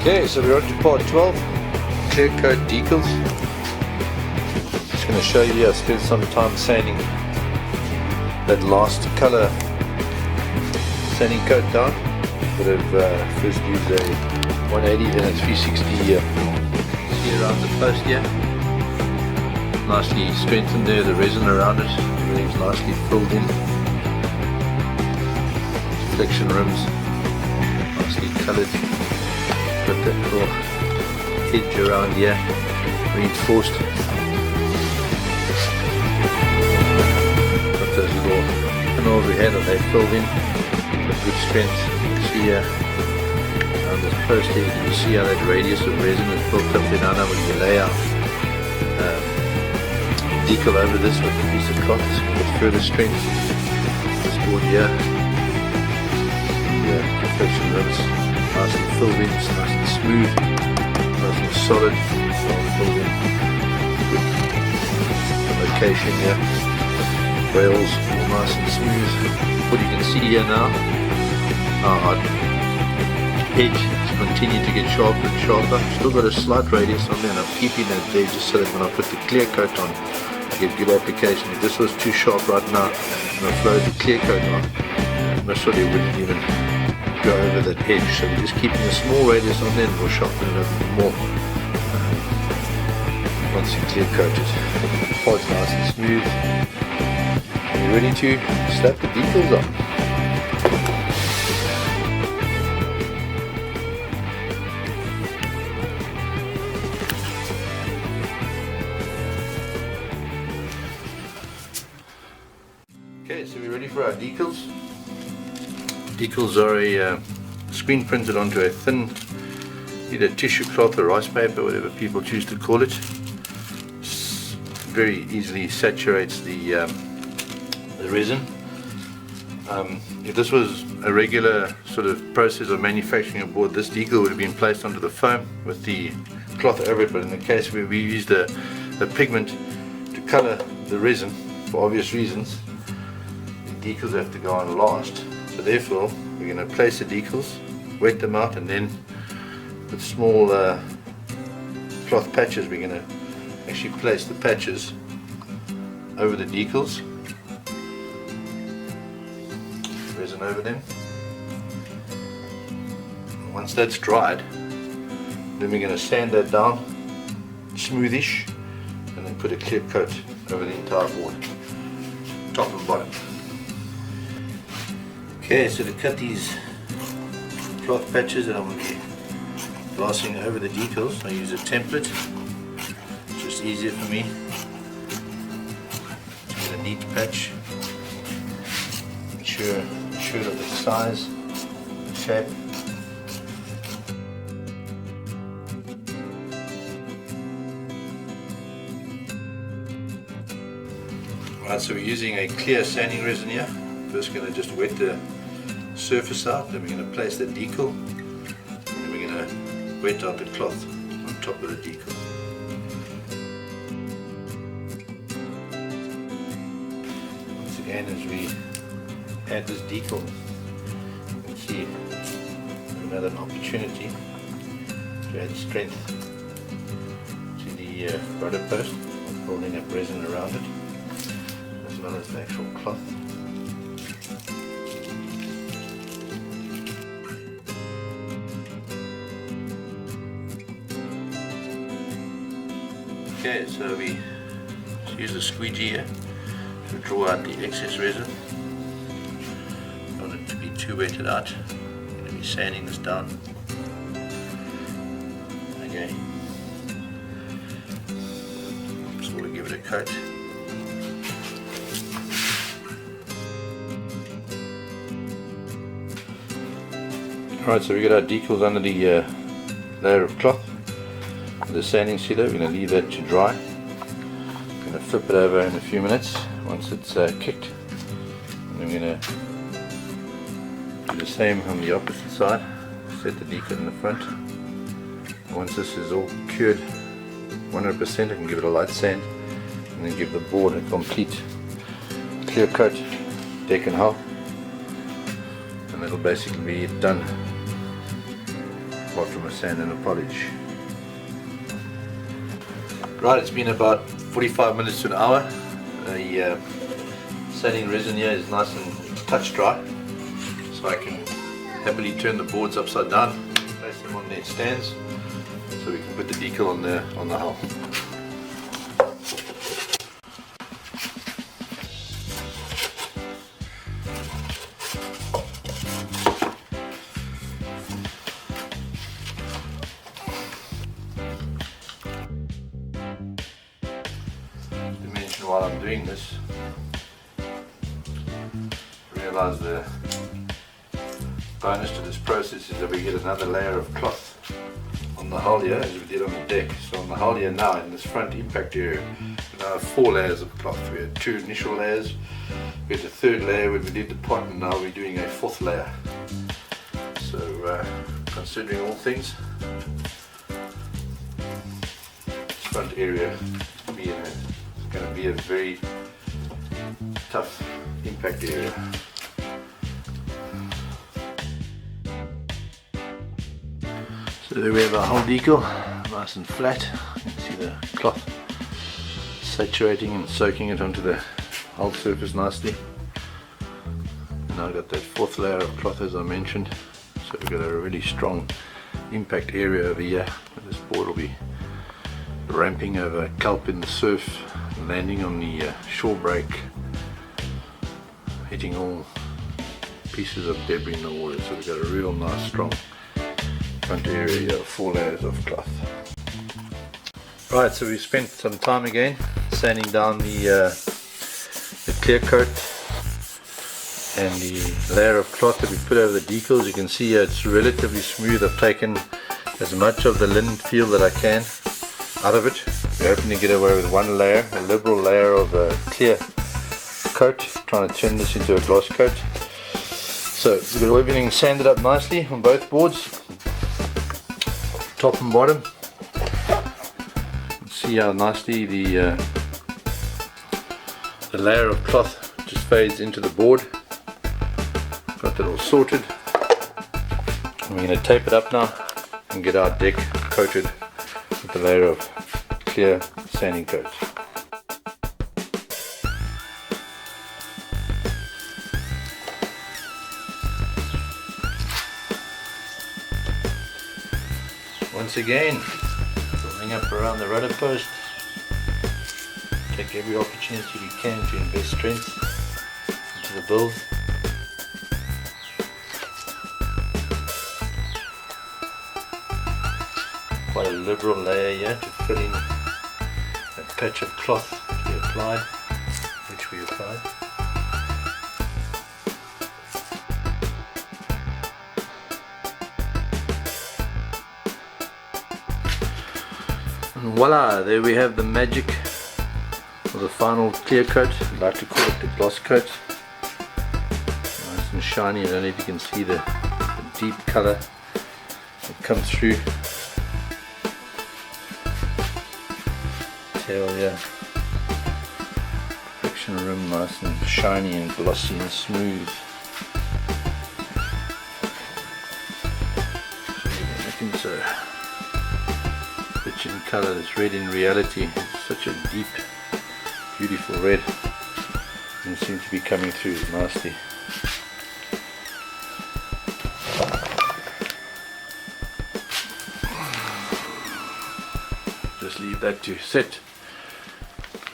Okay, so we're on to part 12, clear coat decals. Just going to show you, I spent some time sanding that last color sanding coat down. Would have first used a 180, then a 360 see around the post here. Nicely strengthened there, the resin around it, everything's nicely filled in. Flexion rims, nicely coloured. Got that little edge around here, reinforced. Got those little pinholes we had, they filled in with good strength. You can see here on this post here, you can see how that radius of resin is built up in under when you lay out decal over this with a piece of cloth with further strength. This board here, flexion rims, nicely filled in, it's nice and smooth, nice and solid, well filled in. Good location here, rails all nice and smooth. What you can see here now, our edge has continued to get sharper and sharper. Still got a slight radius on there, and I'm keeping that there just so that when I put the clear coat on, I get good application. If this was too sharp right now, and I flowed the clear coat on, most probably wouldn't even go over that edge. So we're just keeping a small radius on there, and we'll sharpen it a bit more once you clear coat it. Pod's nice and smooth. You're ready to slap the decals on. Okay, so we're ready for our decals. Decals are a screen printed onto a thin either tissue cloth or rice paper, whatever people choose to call it. Very easily saturates the resin. If this was a regular sort of process of manufacturing a board, this decal would have been placed onto the foam with the cloth over it, but in the case where we used a pigment to colour the resin for obvious reasons, the decals have to go on last. So therefore we're going to place the decals, wet them out, and then with small cloth patches we're going to actually place the patches over the decals, resin over them. And once that's dried, then we're going to sand that down smoothish and then put a clear coat over the entire board, top and bottom. Okay, so to cut these cloth patches that I'm going to be glassing over the decals, I use a template. It's just easier for me. Get a neat patch. Make sure of the size, shape. Right, so we're using a clear sanding resin here. First going to just wet the surface out, then we're going to place the decal, and then we're going to wet out the cloth on top of the decal. Once again, as we add this decal, you can see another opportunity to add strength to the rudder post, building up resin around it, as well as the actual cloth. Okay, so we use the squeegee here to draw out the excess resin. Don't want it to be too wetted out. I'm going to be sanding this down. Okay, just want to give it a coat. Alright, so we got our decals under the layer of cloth. The sanding sealer, we're going to leave that to dry. We're going to flip it over in a few minutes once it's kicked, and then we're going to do the same on the opposite side. Set the decal in the front. Once this is all cured 100%, I can give it a light sand and then give the board a complete clear coat, deck and hull, and that'll basically be it done. apart from a sand and a polish. Right, it's been about 45 minutes to an hour. The sanding resin here is nice and touch dry, so I can happily turn the boards upside down, place them on their stands, so we can put the decal on the hull. While I'm doing this, realize the bonus to this process is that we get another layer of cloth on the hull here as we did on the deck. So on the hull here now, in this front impact area, we now have 4 layers of cloth. We had 2 initial layers, we had the 3rd layer when we did the pot, and now we're doing a 4th layer. So considering all things, this front area is going to be a very tough impact area. So there we have our hull decal, nice and flat. You can see the cloth saturating and soaking it onto the hull surface nicely. Now I've got that 4th layer of cloth as I mentioned, so we've got a really strong impact area over here. This board will be ramping over kelp in the surf, landing on the shore break, hitting all pieces of debris in the water. So we've got a real nice strong front area here, 4 layers of cloth. Right, so we spent some time again sanding down the clear coat and the layer of cloth that we put over the decals. You can see here it's relatively smooth. I've taken as much of the linen feel that I can out of it. We're hoping to get away with 1 layer, a liberal layer of a clear coat, trying to turn this into a gloss coat. So we've got everything sanded up nicely on both boards, top and bottom. See how nicely the layer of cloth just fades into the board. Got that all sorted. And we're going to tape it up now and get our deck coated with a layer of clear sanding coat. Once again, building up around the rudder post. Take every opportunity we can to invest strength into the build. Quite a liberal layer here to fill in that patch of cloth to be applied, which we applied. And voila, there we have the magic of the final clear coat. I'd like to call it the gloss coat. Nice and shiny. I don't know if you can see the deep colour that comes through. Tail here. Friction rim, nice and shiny and glossy and smooth. Looking so rich in colour. This red in reality is such a deep, beautiful red, and seems to be coming through nicely. Just leave that to sit.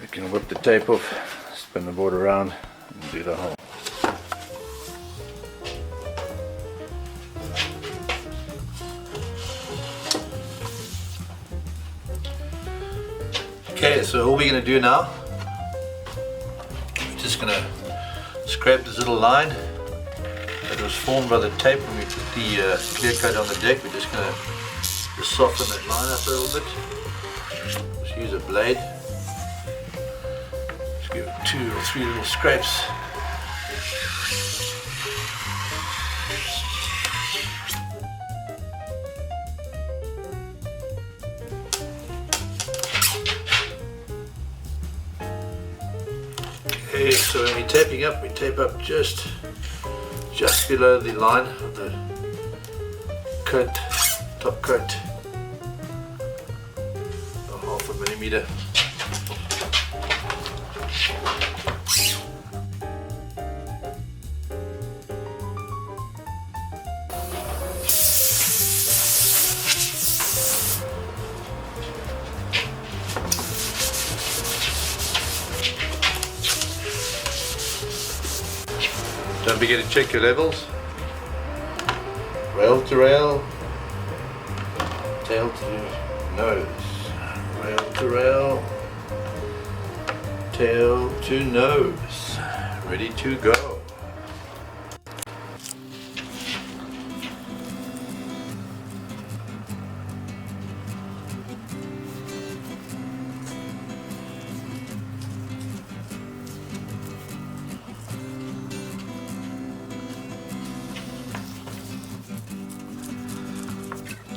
We can whip the tape off, spin the board around and do the whole. Okay, so all we're going to do now, we're just going to scrape this little line that was formed by the tape when we put the clear coat on the deck. We're just going to soften that line up a little bit. Just use a blade. Just give it 2 or 3 little scrapes. Okay, so when we're taping up, we tape up just below the line of the coat top coat, a half a millimeter. Don't forget to check your levels. Rail to rail, tail to nose, rail to rail, tail to nose, ready to go.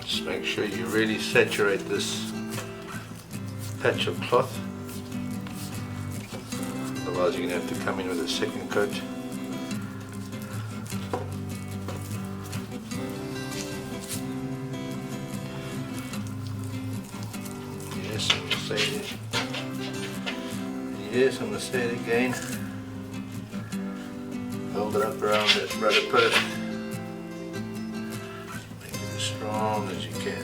Just make sure you really saturate this patch of cloth, otherwise you're going to have to come in with a second coat. Yes, I'm going to say it. Yes, I'm going to say it again. Hold it up around that rudder post. Strong as you can.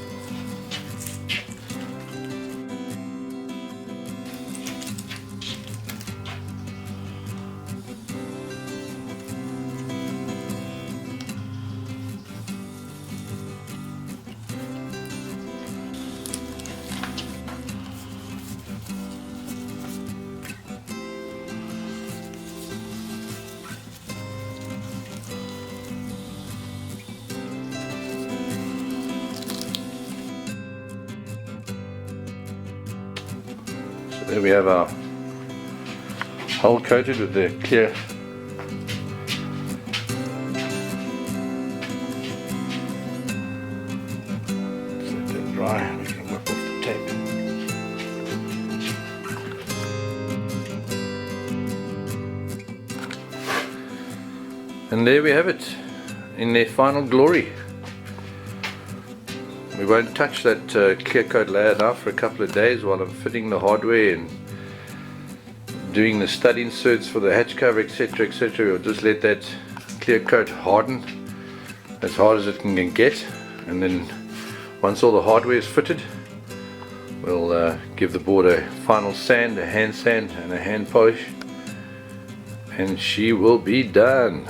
There we have our hull coated with the clear let that dry, we can whip off the tape. And there we have it in their final glory. We won't touch that clear coat layer now for a couple of days while I'm fitting the hardware and doing the stud inserts for the hatch cover, etc, etc. We'll just let that clear coat harden as hard as it can get, and then once all the hardware is fitted, we'll give the board a final sand, a hand sand and a hand polish, and she will be done.